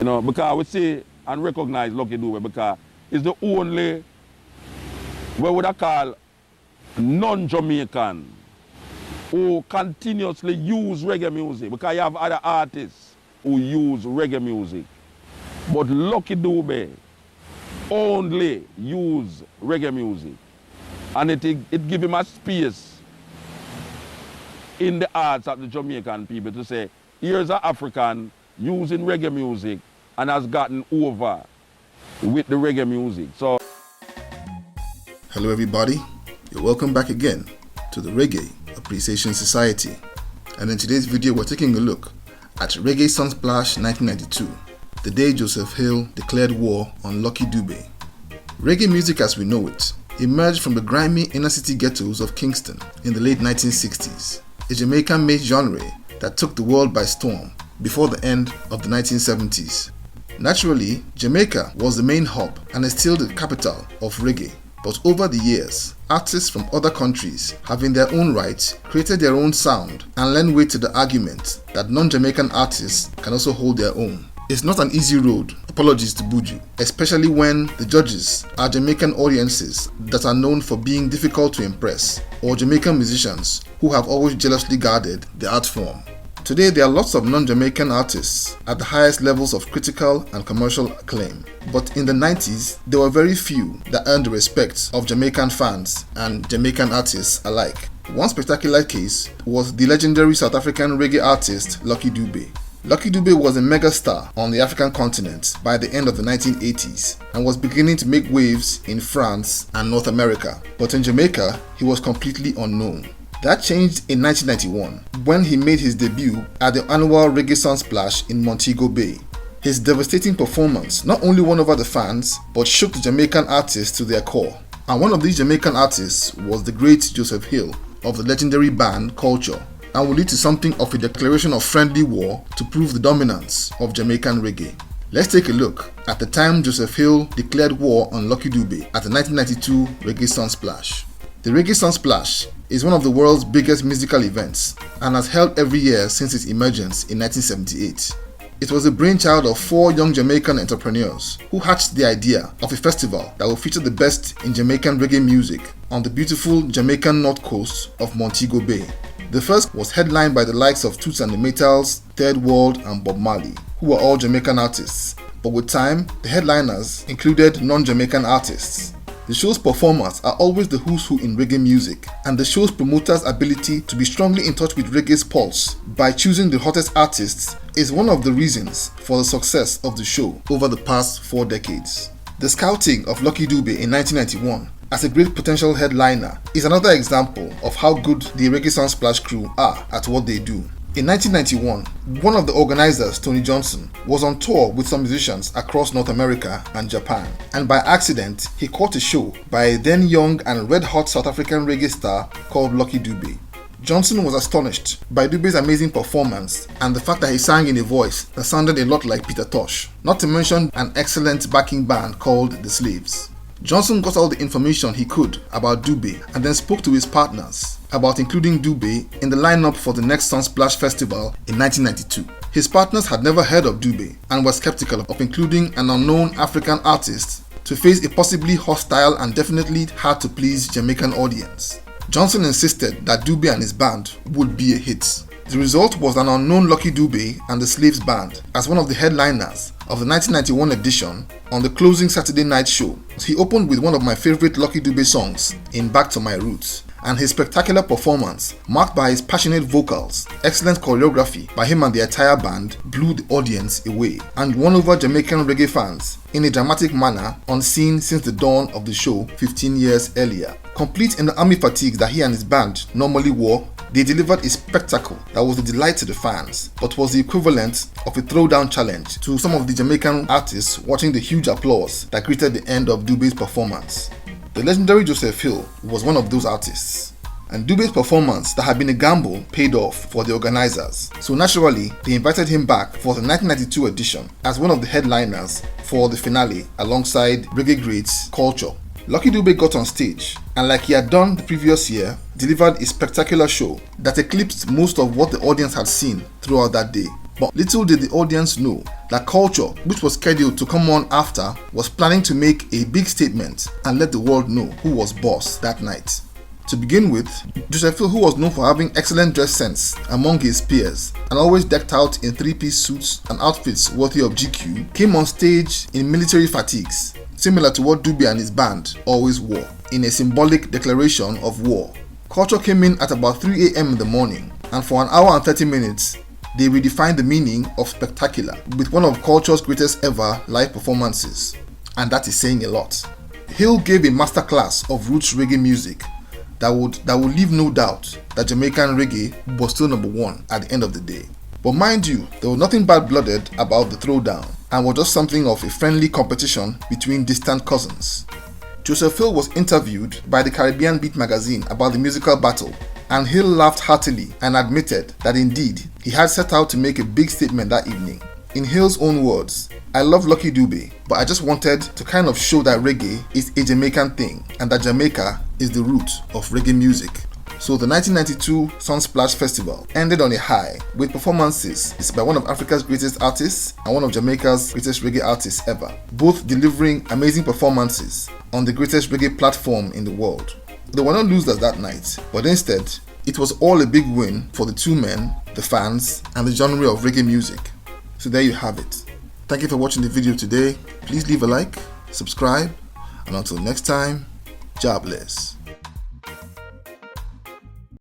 You know, because we see and recognize Lucky Dube because it's the only, what would I call, non-Jamaican who continuously use reggae music, because you have other artists who use reggae music. But Lucky Dube only use reggae music. And it give him a space in the hearts of the Jamaican people to say, here's an African using reggae music and has gotten over with the reggae music. So, hello everybody, you're welcome back again to the Reggae Appreciation Society. And in today's video we're taking a look at Reggae Sunsplash 1992, the day Joseph Hill declared war on Lucky Dube. Reggae music as we know it emerged from the grimy inner city ghettos of Kingston in the late 1960s, a Jamaican-made genre that took the world by storm before the end of the 1970s. Naturally, Jamaica was the main hub and is still the capital of reggae, but over the years, artists from other countries have in their own right created their own sound and lend weight to the argument that non-Jamaican artists can also hold their own. It's not an easy road, apologies to Buju, especially when the judges are Jamaican audiences that are known for being difficult to impress, or Jamaican musicians who have always jealously guarded the art form. Today there are lots of non-Jamaican artists at the highest levels of critical and commercial acclaim, but in the 90s there were very few that earned the respect of Jamaican fans and Jamaican artists alike. One spectacular case was the legendary South African reggae artist Lucky Dube. Lucky Dube was a megastar on the African continent by the end of the 1980s and was beginning to make waves in France and North America, but in Jamaica he was completely unknown. That changed in 1991 when he made his debut at the annual Reggae Sunsplash in Montego Bay. His devastating performance not only won over the fans but shook the Jamaican artists to their core. And one of these Jamaican artists was the great Joseph Hill of the legendary band Culture, and will lead to something of a declaration of friendly war to prove the dominance of Jamaican reggae. Let's take a look at the time Joseph Hill declared war on Lucky Dube at the 1992 Reggae Sunsplash. The Reggae Sunsplash is one of the world's biggest musical events and has held every year since its emergence in 1978. It was the brainchild of 4 young Jamaican entrepreneurs who hatched the idea of a festival that will feature the best in Jamaican reggae music on the beautiful Jamaican north coast of Montego Bay. The first was headlined by the likes of Toots and the Maytals, Third World and Bob Marley, who were all Jamaican artists, but with time, the headliners included non-Jamaican artists. The show's performers are always the who's who in reggae music, and the show's promoters' ability to be strongly in touch with reggae's pulse by choosing the hottest artists is one of the reasons for the success of the show over the past 4 decades. The scouting of Lucky Dube in 1991 as a great potential headliner is another example of how good the Reggae Sunsplash crew are at what they do. In 1991, one of the organizers, Tony Johnson, was on tour with some musicians across North America and Japan, and by accident, he caught a show by a then young and red-hot South African reggae star called Lucky Dube. Johnson was astonished by Dube's amazing performance and the fact that he sang in a voice that sounded a lot like Peter Tosh, not to mention an excellent backing band called The Slaves. Johnson got all the information he could about Dube and then spoke to his partners about including Dube in the lineup for the next Sunsplash Festival in 1992. His partners had never heard of Dube and were skeptical of including an unknown African artist to face a possibly hostile and definitely hard to please Jamaican audience. Johnson insisted that Dube and his band would be a hit. The result was an unknown Lucky Dube and the Slaves band as one of the headliners of the 1991 edition on the closing Saturday night show. He opened with one of my favorite Lucky Dube songs, In Back to My Roots, and his spectacular performance, marked by his passionate vocals, excellent choreography by him and the entire band, blew the audience away and won over Jamaican reggae fans in a dramatic manner unseen since the dawn of the show 15 years earlier. Complete in the army fatigues that he and his band normally wore, they delivered a spectacle that was a delight to the fans, but was the equivalent of a throwdown challenge to some of the Jamaican artists watching the huge applause that greeted the end of Dube's performance. The legendary Joseph Hill was one of those artists, and Dube's performance that had been a gamble paid off for the organizers, so naturally they invited him back for the 1992 edition as one of the headliners for the finale alongside reggae greats Culture. Lucky Dube got on stage and, like he had done the previous year, delivered a spectacular show that eclipsed most of what the audience had seen throughout that day. But little did the audience know that Culture, which was scheduled to come on after, was planning to make a big statement and let the world know who was boss that night. To begin with, Joseph Phil, who was known for having excellent dress sense among his peers and always decked out in three-piece suits and outfits worthy of GQ, came on stage in military fatigues, similar to what Dube and his band always wore, in a symbolic declaration of war. Culture came in at about 3 a.m. in the morning, and for an hour and 30 minutes, they redefined the meaning of spectacular with one of Culture's greatest ever live performances, and that is saying a lot. Hill gave a masterclass of roots reggae music that would leave no doubt that Jamaican reggae was still number one at the end of the day. But mind you, there was nothing bad-blooded about the throwdown, and was just something of a friendly competition between distant cousins. Joseph Phil was interviewed by the Caribbean Beat magazine about the musical battle, and Hill laughed heartily and admitted that indeed he had set out to make a big statement that evening. In Hill's own words, "I love Lucky Dube, but I just wanted to kind of show that reggae is a Jamaican thing and that Jamaica is the root of reggae music." So the 1992 Sunsplash Festival ended on a high with performances by one of Africa's greatest artists and one of Jamaica's greatest reggae artists ever, both delivering amazing performances on the greatest reggae platform in the world. They were not losers that night, but instead, it was all a big win for the two men, the fans, and the genre of reggae music. So there you have it. Thank you for watching the video today. Please leave a like, subscribe, and until next time, God bless.